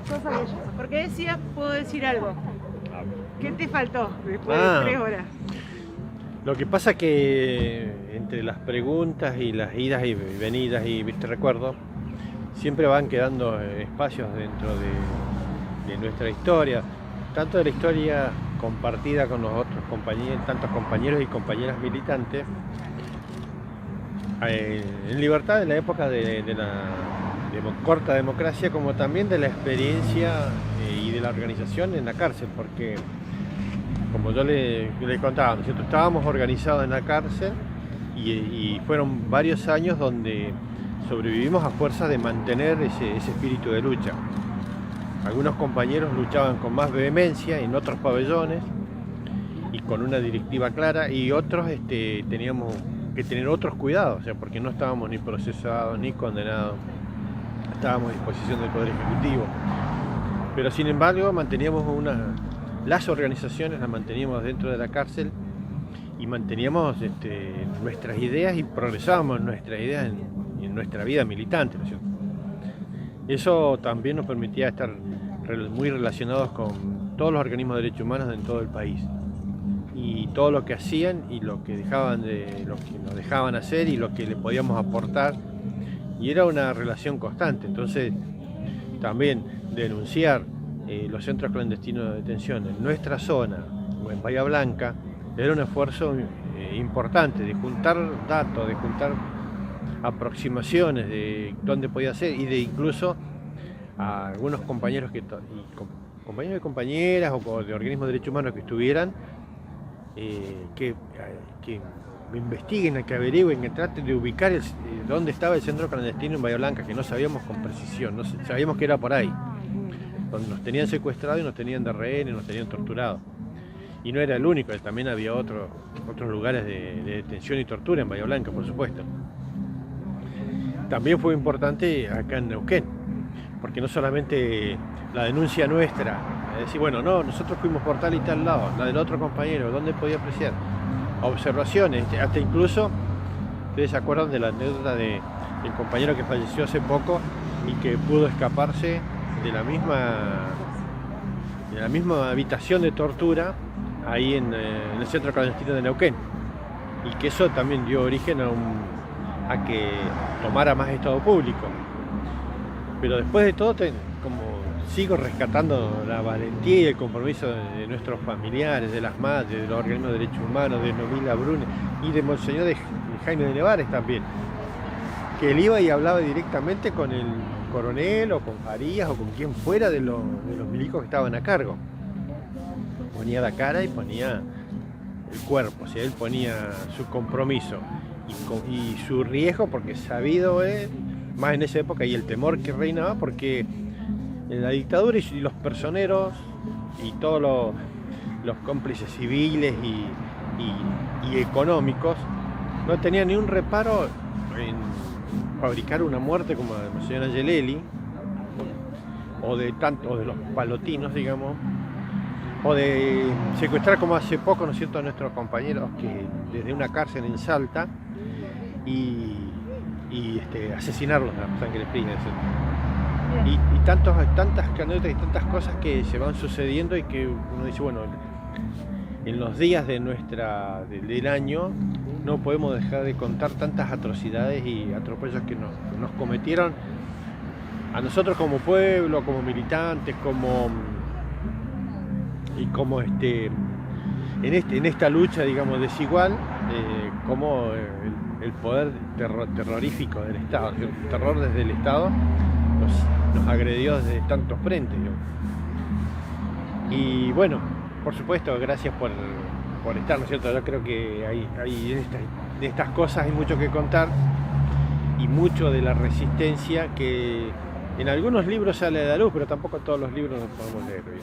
sos aquellos. Porque decías, puedo decir algo. ¿Qué te faltó después Ah. de 3 horas? Lo que pasa que entre las preguntas y las idas y venidas y viste recuerdos, siempre van quedando espacios dentro de nuestra historia, tanto de la historia compartida con los otros compañeros, tantos compañeros y compañeras militantes, en libertad en la época de la corta democracia, como también de la experiencia y de la organización en la cárcel, porque como yo le contaba, ¿no es cierto? Estábamos organizados en la cárcel y fueron varios años donde sobrevivimos a fuerza de mantener ese espíritu de lucha. Algunos compañeros luchaban con más vehemencia en otros pabellones y con una directiva clara, y otros teníamos que tener otros cuidados, o sea, porque no estábamos ni procesados ni condenados, estábamos a disposición del Poder Ejecutivo. Pero sin embargo manteníamos las organizaciones las manteníamos dentro de la cárcel y manteníamos nuestras ideas y progresábamos nuestras ideas en nuestra vida militante, ¿no es cierto? Eso también nos permitía estar muy relacionados con todos los organismos de derechos humanos en todo el país, y todo lo que hacían y lo que nos dejaban hacer y lo que le podíamos aportar, y era una relación constante. Entonces también denunciar los centros clandestinos de detención en nuestra zona o en Bahía Blanca era un esfuerzo importante de juntar datos, de juntar aproximaciones de dónde podía ser, y de incluso a algunos compañeros compañeros y compañeras o de organismos de derechos humanos que estuvieran, que investiguen, que averigüen, que traten de ubicar dónde estaba el centro clandestino en Bahía Blanca, que no sabíamos con precisión, no sabíamos que era por ahí, donde nos tenían secuestrados y nos tenían de rehenes, nos tenían torturados. Y no era el único, también había otros lugares de detención y tortura en Bahía Blanca, por supuesto. También fue importante acá en Neuquén, porque no solamente la denuncia nuestra, es decir, bueno, no, nosotros fuimos por tal y tal lado, la del otro compañero, ¿dónde podía apreciar? Observaciones, hasta incluso, ustedes se acuerdan de la anécdota del compañero que falleció hace poco y que pudo escaparse de la misma habitación de tortura ahí en el centro clandestino de Neuquén, y que eso también dio origen a que tomara más estado público. Pero después de todo, como sigo rescatando la valentía y el compromiso de nuestros familiares, de las madres, de los organismos de derechos humanos, de Nomila Brune y de Monseñor de Jaime de Nevares también, que él iba y hablaba directamente con el coronel o con Farías o con quien fuera de los milicos que estaban a cargo. Ponía la cara y ponía el cuerpo, o sea, él ponía su compromiso y su riesgo, porque sabido es, más en esa época, y el temor que reinaba, porque en la dictadura y los personeros y todos los cómplices civiles y económicos no tenían ni un reparo en fabricar una muerte como la de Monseñor Angelelli, o de los palotinos, digamos, o de secuestrar, como hace poco, ¿no es cierto?, a nuestros compañeros que desde una cárcel en Salta y asesinarlos a sangre fría, y tantas anécdotas y tantas cosas que se van sucediendo, y que uno dice, bueno, en los días del año no podemos dejar de contar tantas atrocidades y atropellos que nos cometieron a nosotros como pueblo, como militantes, en esta lucha, digamos, desigual, como el poder terrorífico del Estado, el terror desde el Estado nos agredió desde tantos frentes, digamos. Y bueno, por supuesto, gracias por estar, ¿no es cierto? Yo creo que de estas cosas hay mucho que contar, y mucho de la resistencia que en algunos libros sale a la luz, pero tampoco todos los libros los podemos leer bien.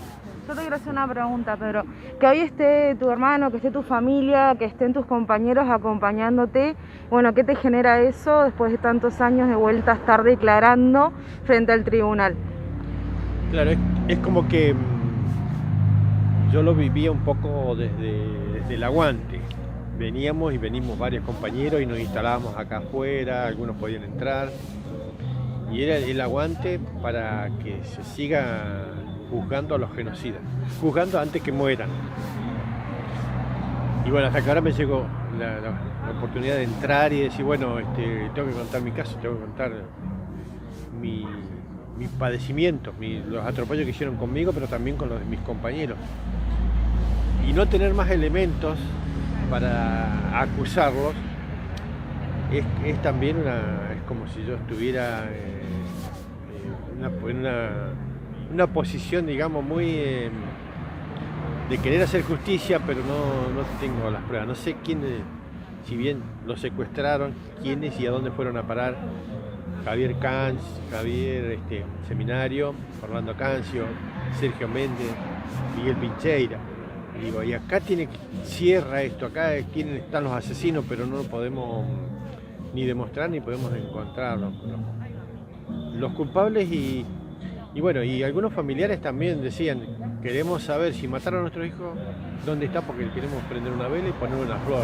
Yo te quiero hacer una pregunta, Pedro. Que hoy esté tu hermano, que esté tu familia, que estén tus compañeros acompañándote, bueno, ¿qué te genera eso después de tantos años de vuelta a estar declarando frente al tribunal? Claro, es como que yo lo vivía un poco desde el aguante. Venimos varios compañeros y nos instalábamos acá afuera, algunos podían entrar, y era el aguante para que se siga juzgando a los genocidas, juzgando antes que mueran. Y bueno, hasta que ahora me llegó la oportunidad de entrar y decir, bueno, tengo que contar mi caso, tengo que contar mis padecimientos, los atropellos que hicieron conmigo, pero también con los de mis compañeros. Y no tener más elementos para acusarlos es también es como si yo estuviera en una posición, digamos, muy de querer hacer justicia, pero no tengo las pruebas. No sé quiénes, si bien los secuestraron, quiénes y a dónde fueron a parar. Javier Seminario, Orlando Cancio, Sergio Méndez, Miguel Pincheira. Digo, y acá cierra esto, acá están los asesinos, pero no lo podemos ni demostrar ni podemos encontrarlos. Los culpables y bueno, y algunos familiares también decían, queremos saber si mataron a nuestro hijo, dónde está, porque queremos prender una vela y poner una flor.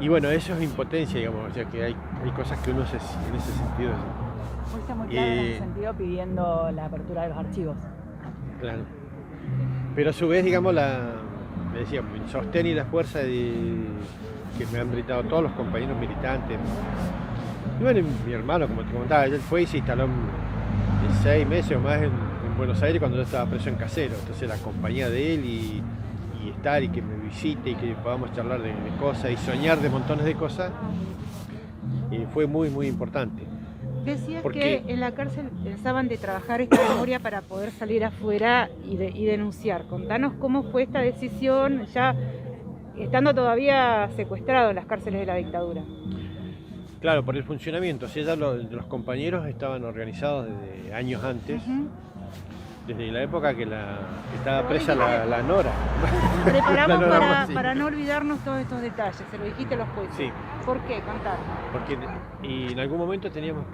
Y bueno, eso es impotencia, digamos, o sea que hay cosas que uno en ese sentido... Fuiste muy claro en ese sentido pidiendo la apertura de los archivos. Claro. Pero a su vez, digamos, me decía, mi sostén y la fuerza que me han brindado todos los compañeros militantes. Y bueno, mi hermano, como te comentaba, él fue y se instaló en 6 meses o más en Buenos Aires cuando yo estaba preso en Casero. Entonces la compañía de él y estar y que me visite y que podamos charlar de cosas y soñar de montones de cosas, fue muy, muy importante. Decías que en la cárcel pensaban de trabajar esta memoria para poder salir afuera y denunciar. Contanos cómo fue esta decisión, ya estando todavía secuestrado en las cárceles de la dictadura. Claro, por el funcionamiento. Si ya los compañeros estaban organizados desde años antes, desde la época que estaba presa la Nora. Preparamos para no olvidarnos todos estos detalles, se lo dijiste a los jueces. Sí. ¿Por qué? Contar. Porque en algún momento teníamos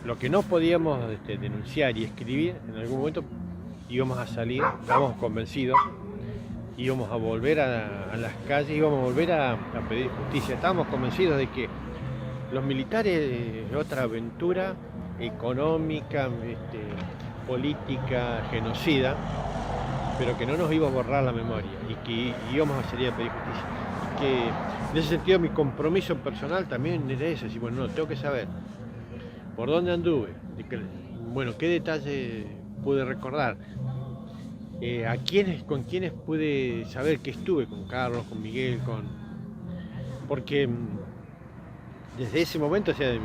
lo que no podíamos denunciar y escribir, en algún momento íbamos a salir, estábamos convencidos, íbamos a volver a las calles, íbamos a volver a pedir justicia. Estábamos convencidos de que los militares, otra aventura económica, política, genocida, pero que no nos iba a borrar la memoria y que íbamos a salir a pedir justicia. Y que en ese sentido mi compromiso personal también era ese, decir, bueno, no, tengo que saber por dónde anduve, qué detalle pude recordar, con quiénes pude saber que estuve, con Carlos, con Miguel, porque desde ese momento, o sea, yo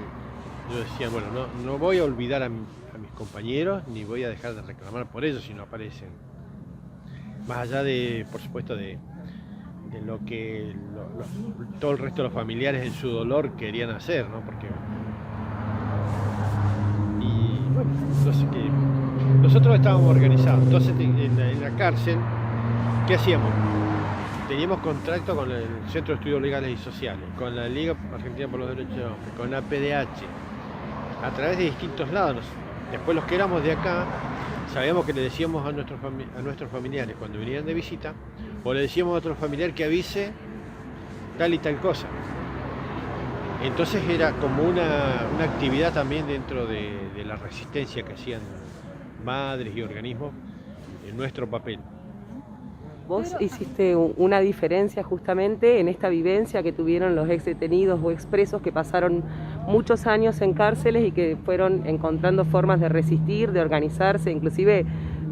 decía, bueno, no voy a olvidar a mis compañeros, ni voy a dejar de reclamar por ellos si no aparecen. Más allá por supuesto, de lo que todo el resto de los familiares en su dolor querían hacer, ¿no? Porque... Y bueno, entonces nosotros estábamos organizados. Entonces en la cárcel, ¿qué hacíamos? Teníamos contacto con el Centro de Estudios Legales y Sociales, con la Liga Argentina por los Derechos del Hombre, con la PDH, a través de distintos lados. Después los que éramos de acá, sabíamos que le decíamos a nuestros familiares cuando venían de visita, o le decíamos a otro familiar que avise tal y tal cosa. Entonces era como una actividad también dentro de la resistencia que hacían madres y organismos en nuestro papel. Vos hiciste una diferencia justamente en esta vivencia que tuvieron los ex detenidos o expresos que pasaron muchos años en cárceles y que fueron encontrando formas de resistir, de organizarse, inclusive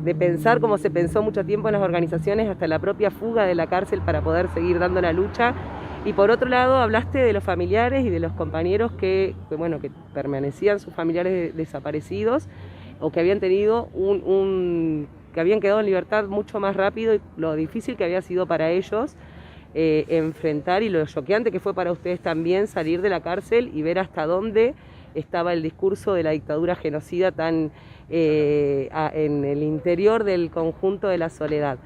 de pensar como se pensó mucho tiempo en las organizaciones, hasta la propia fuga de la cárcel para poder seguir dando la lucha. Y por otro lado hablaste de los familiares y de los compañeros que permanecían sus familiares desaparecidos o que habían tenido que habían quedado en libertad mucho más rápido y lo difícil que había sido para ellos enfrentar y lo choqueante que fue para ustedes también salir de la cárcel y ver hasta dónde estaba el discurso de la dictadura genocida tan en el interior del conjunto de la sociedad.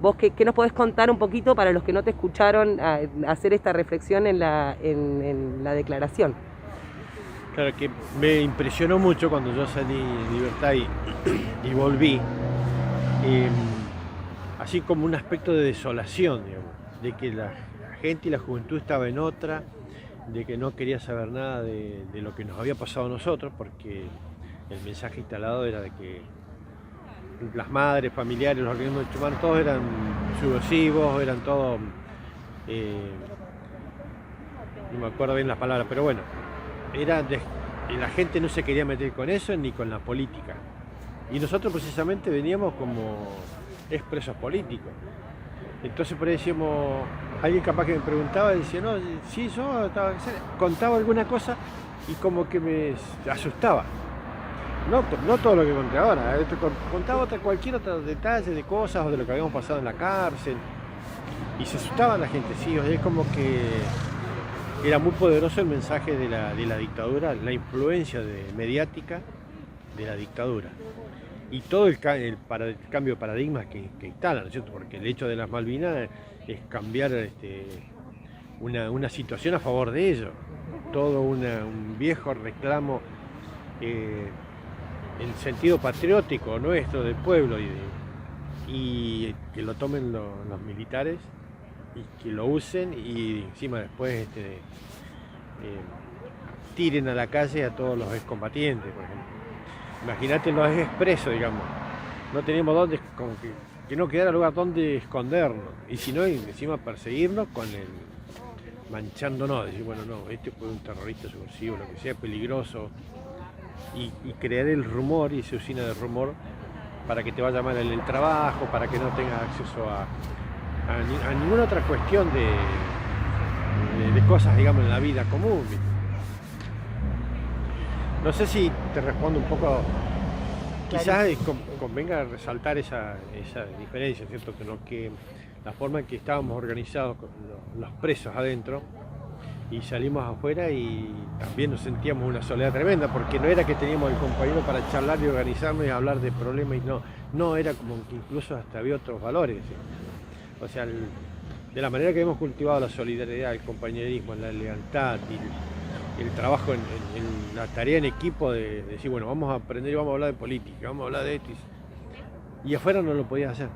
¿Vos qué nos podés contar un poquito para los que no te escucharon hacer esta reflexión en la declaración? Claro que me impresionó mucho cuando yo salí de libertad y volví, así como un aspecto de desolación, digamos, de que la gente y la juventud estaba en otra, de que no quería saber nada de lo que nos había pasado a nosotros, porque el mensaje instalado era de que las madres, familiares, los organismos de derechos humanos, todos eran subversivos, eran todos, no me acuerdo bien las palabras, pero bueno, la gente no se quería meter con eso ni con la política. Y nosotros precisamente veníamos como expresos políticos. Entonces por ahí decíamos, alguien capaz que me preguntaba y decía, no, sí, yo contaba alguna cosa y como que me asustaba. No todo lo que conté ahora, contaba cualquier otro detalle de cosas o de lo que habíamos pasado en la cárcel y se asustaba la gente, sí, o sea, es como que era muy poderoso el mensaje de la dictadura, la influencia mediática de la dictadura y todo el cambio de paradigmas que instala, ¿no es cierto? Porque el hecho de las Malvinas es cambiar una situación a favor de ellos, todo un viejo reclamo en sentido patriótico nuestro, del pueblo, y que lo tomen los militares y que lo usen y encima después tiren a la calle a todos los excombatientes, por ejemplo. Imagínate los expresos, digamos, no teníamos dónde, como que no quedara lugar donde escondernos, y si no, encima perseguirnos con manchándonos, decir, bueno, no, este fue un terrorista subversivo, lo que sea, peligroso, y crear el rumor y esa usina de rumor para que te vaya mal en el trabajo, para que no tengas acceso a ninguna otra cuestión de cosas, digamos, en la vida común. No sé si te respondo un poco, quizás convenga resaltar esa diferencia, ¿cierto? Que la forma en que estábamos organizados con los presos adentro y salimos afuera y también nos sentíamos una soledad tremenda, porque no era que teníamos el compañero para charlar y organizarnos y hablar de problemas, y no, era como que incluso hasta había otros valores, ¿sí? O sea, de la manera que hemos cultivado la solidaridad, el compañerismo, la lealtad y el trabajo en la tarea en equipo de decir, bueno, vamos a aprender y vamos a hablar de política, vamos a hablar de esto, y afuera no lo podías hacer,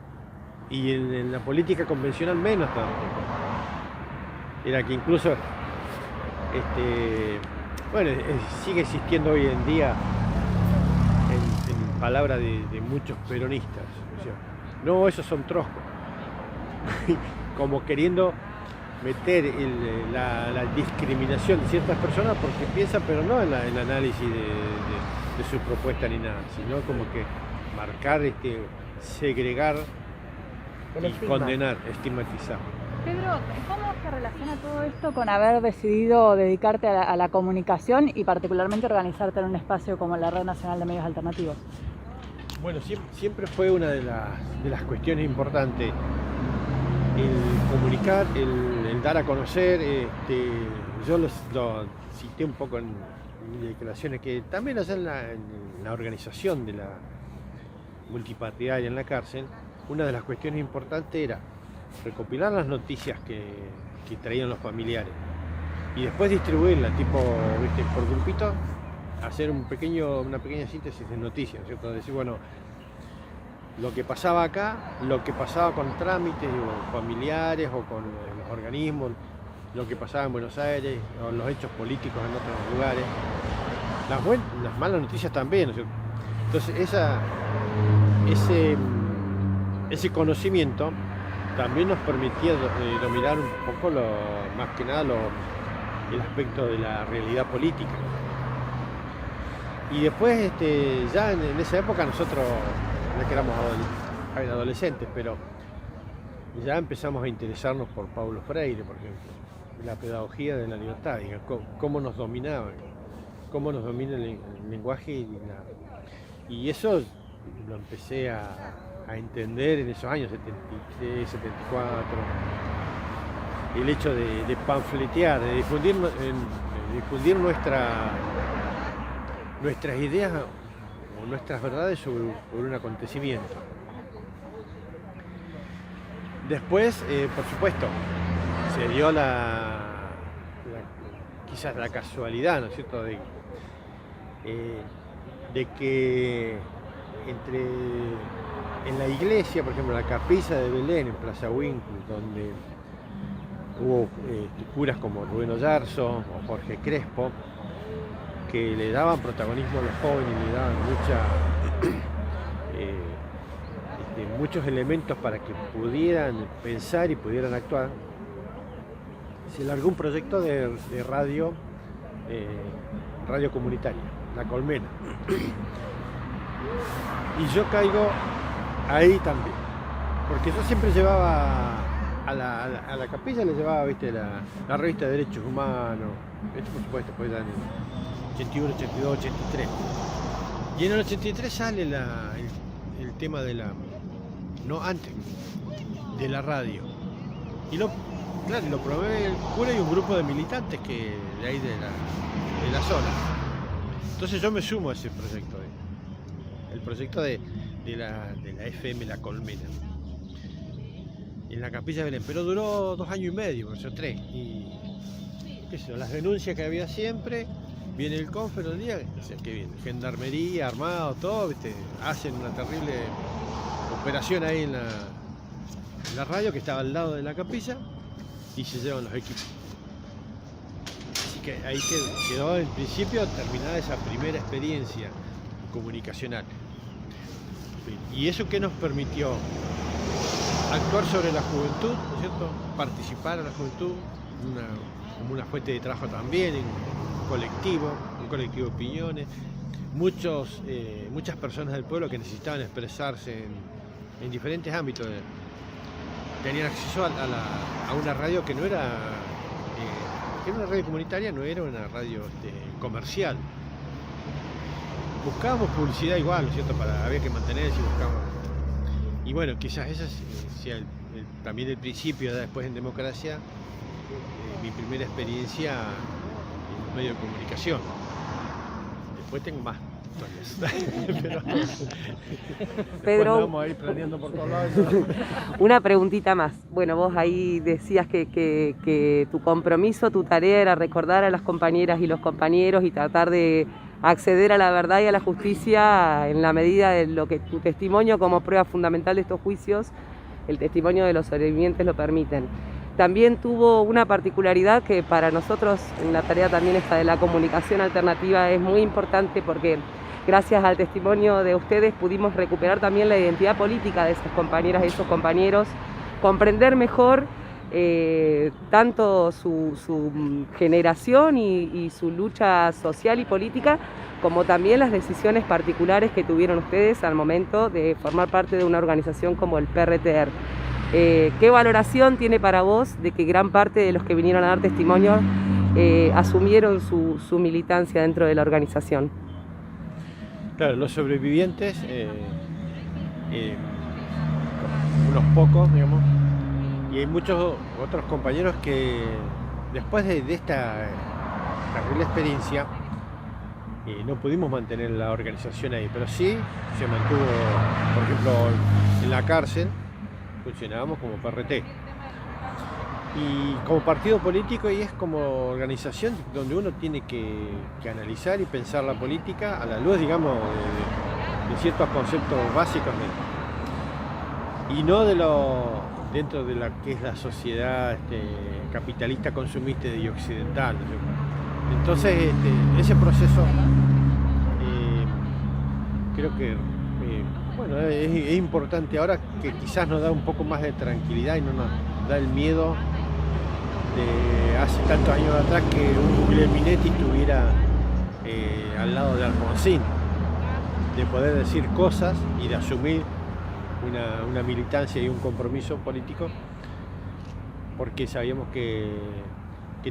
y en la política convencional menos todavía. Era que incluso sigue existiendo hoy en día en palabras de muchos peronistas, o sea, no, esos son troscos, como queriendo meter la discriminación de ciertas personas porque piensan, pero no en el análisis de su propuesta ni nada, sino como que marcar, segregar y condenar, estigmatizar. Pedro, ¿cómo se relaciona todo esto con haber decidido dedicarte a la comunicación y particularmente organizarte en un espacio como la Red Nacional de Medios Alternativos? Bueno, siempre fue una de las cuestiones importantes, el comunicar, el dar a conocer. Yo lo cité un poco en mis declaraciones, que también allá en la organización de la multipartidaria en la cárcel, una de las cuestiones importantes era recopilar las noticias que traían los familiares y después distribuirlas, tipo, ¿viste?, por grupito, hacer una pequeña síntesis de noticias, ¿cierto? Decir, bueno, lo que pasaba acá, lo que pasaba con trámites o familiares o con los organismos, lo que pasaba en Buenos Aires o los hechos políticos en otros lugares, las malas noticias también, ¿no es cierto? Entonces ese conocimiento también nos permitía dominar un poco más que nada el aspecto de la realidad política. Y después, ya en esa época nosotros, no es que éramos adolescentes, pero ya empezamos a interesarnos por Paulo Freire, por ejemplo, la pedagogía de la libertad, cómo nos domina el lenguaje y eso lo empecé a entender en esos años, 73, 74, el hecho de panfletear, de difundir nuestras ideas o nuestras verdades sobre un acontecimiento. Después, por supuesto, se dio quizás la casualidad, ¿no es cierto?, de que en la iglesia, por ejemplo, la capilla de Belén, en Plaza Winkle, donde Hubo curas como Rubén Ollarzo o Jorge Crespo, que le daban protagonismo a los jóvenes, le daban muchos elementos para que pudieran pensar y pudieran actuar. Se largó un proyecto de radio comunitaria, La Colmena. Y yo caigo ahí también, porque yo siempre llevaba a la capilla, le llevaba, viste, la revista de Derechos Humanos, esto por supuesto, pues ya en el 81, 82, 83. Y en el 83 sale el tema de antes, de la radio. Y lo promueve el cura y un grupo de militantes que de ahí de la zona. Entonces yo me sumo a ese proyecto, el proyecto de la FM La Colmena, en la Capilla de Belén, pero duró 2 años y medio, o sea, 3. Y qué sé yo, las denuncias que había siempre, viene el CONFER un día, que viene gendarmería, armado, todo, ¿viste? Hacen una terrible operación ahí en la radio que estaba al lado de la capilla y se llevan los equipos. Así que ahí quedó en principio terminada esa primera experiencia comunicacional. ¿Y eso qué nos permitió? Actuar sobre la juventud, ¿no es cierto? Participar a la juventud como una fuente de trabajo también, en un colectivo de opiniones. Muchas personas del pueblo que necesitaban expresarse en diferentes ámbitos tenían acceso a una radio que no era, una radio comunitaria, no era una radio comercial. Buscábamos publicidad igual, ¿no es cierto? Había que mantenerse y buscábamos. Y bueno, quizás ese sea también el principio, después en democracia, mi primera experiencia en los medios de comunicación. Después tengo más historias. Pedro, vamos a ir planeando por todos lados. Una preguntita más. Bueno, vos ahí decías que tu compromiso, tu tarea era recordar a las compañeras y los compañeros y tratar de acceder a la verdad y a la justicia en la medida de lo que tu testimonio como prueba fundamental de estos juicios, el testimonio de los sobrevivientes lo permiten. También tuvo una particularidad que para nosotros en la tarea también esta de la comunicación alternativa es muy importante, porque gracias al testimonio de ustedes pudimos recuperar también la identidad política de esas compañeras y esos compañeros, comprender mejor tanto su generación y su lucha social y política, como también las decisiones particulares que tuvieron ustedes al momento de formar parte de una organización como el PRTR. ¿Qué valoración tiene para vos de que gran parte de los que vinieron a dar testimonio asumieron su militancia dentro de la organización? Claro, los sobrevivientes, unos pocos, digamos, y hay muchos otros compañeros que después de esta terrible experiencia no pudimos mantener la organización ahí, pero sí se mantuvo, por ejemplo, en la cárcel funcionábamos como PRT. Y como partido político y es como organización donde uno tiene que analizar y pensar la política a la luz, digamos, de ciertos conceptos básicos y no dentro de la que es la sociedad capitalista, consumista y occidental, ¿no? Entonces ese proceso creo que bueno, es importante ahora, que quizás nos da un poco más de tranquilidad y no nos da el miedo de hace tantos años atrás que un Guglielminetti estuviera al lado de Alfonsín, de poder decir cosas y de asumir una militancia y un compromiso político, porque sabíamos que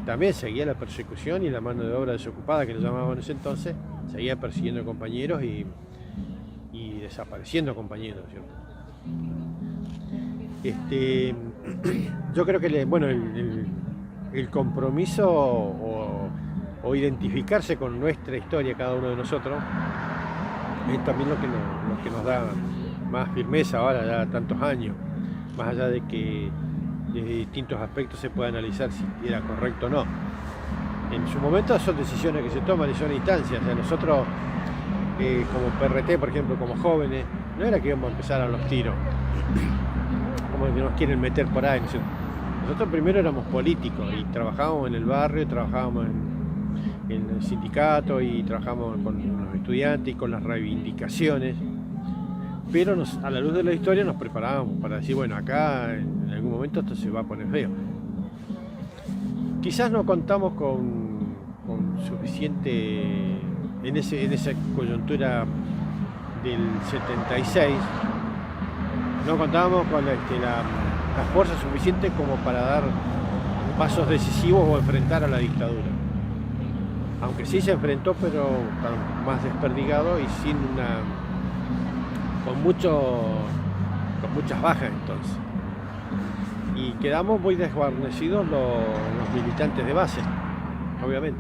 también seguía la persecución y la mano de obra desocupada, que lo llamaban en ese entonces, seguía persiguiendo compañeros y desapareciendo compañeros, ¿cierto? Yo creo que el compromiso o identificarse con nuestra historia, cada uno de nosotros, es también lo que nos da más firmeza ahora, ya tantos años, más allá de que desde distintos aspectos se pueda analizar si era correcto o no. En su momento son decisiones que se toman y son instancias. O sea, nosotros como PRT, por ejemplo, como jóvenes, no era que íbamos a empezar a los tiros, como que nos quieren meter por ahí, ¿no? Nosotros primero éramos políticos y trabajábamos en el barrio, trabajábamos en el sindicato y trabajábamos con los estudiantes y con las reivindicaciones, pero a la luz de la historia nos preparábamos para decir, bueno, acá en algún momento esto se va a poner feo. Quizás no contamos con suficiente, en esa coyuntura del 76, no contábamos con la fuerza suficiente como para dar pasos decisivos o enfrentar a la dictadura. Aunque sí se enfrentó, pero más desperdigado y con muchas bajas entonces. Y quedamos muy desguarnecidos los militantes de base, obviamente.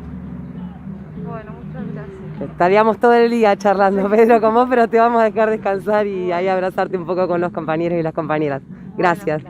Bueno, muchas gracias. Estaríamos todo el día charlando, Pedro, con vos, pero te vamos a dejar descansar y ahí abrazarte un poco con los compañeros y las compañeras. Gracias.